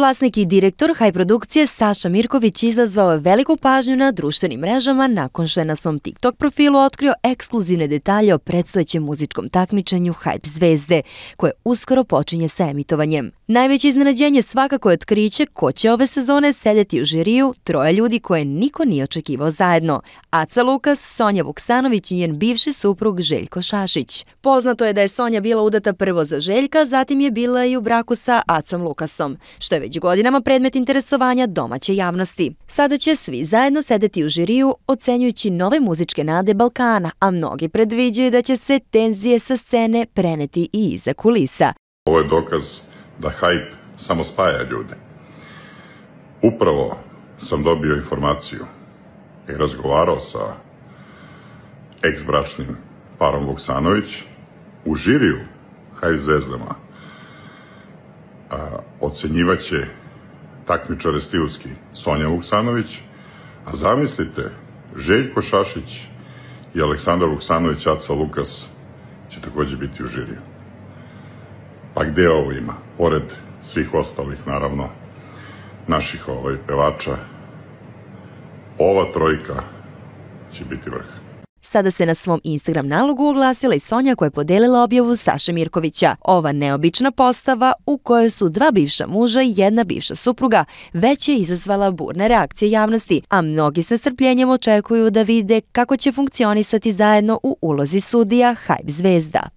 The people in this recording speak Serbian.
Vlasnik i direktor Haj produkcije Saša Mirković izazvao je veliku pažnju na društvenim mrežama nakon što je na svom TikTok profilu otkrio ekskluzivne detalje o predstojećem muzičkom takmičenju Hype zvezde, koje uskoro počinje sa emitovanjem. Najveće iznenađenje svakako je otkriće ko će ove sezone sedeti u žiriju troje ljudi koje niko nije očekivao zajedno. Aca Lukas, Sonja Vuksanović i njen bivši suprug Željko Šašić. Poznato je da je Sonja bila udata prvo za Željka, zatim je bila i u braku sa Acom Lukasom, što je već godinama predmet interesovanja domaće javnosti. Sada će svi zajedno sedeti u žiriju ocenjujući nove muzičke nade Balkana, a mnogi predviđaju da će se tenzije sa scene preneti i iza kulisa. Ovo je dokaz da Hype samo spaja ljude. Upravo sam dobio informaciju i razgovarao sa ex-bračnim parom Vuksanović u žiriju Hype zvezdama. Ocenjivaće takmičare stilski Sonja Vuksanović, a zamislite, Željko Šašić i Aleksandar Vuksanović, Aca Lukas, će takođe biti u žiriju. Pa gde ovo ima? Pored svih ostalih, naravno, naših pevača, ova trojka će biti vrh. Sada se na svom Instagram nalogu oglasila i Sonja koja je podelila objavu Saše Mirkovića. Ova neobična postava u kojoj su dva bivša muža i jedna bivša supruga već je izazvala burne reakcije javnosti, a mnogi s nestrpljenjem očekuju da vide kako će funkcionisati zajedno u ulozi sudija Hype zvezda.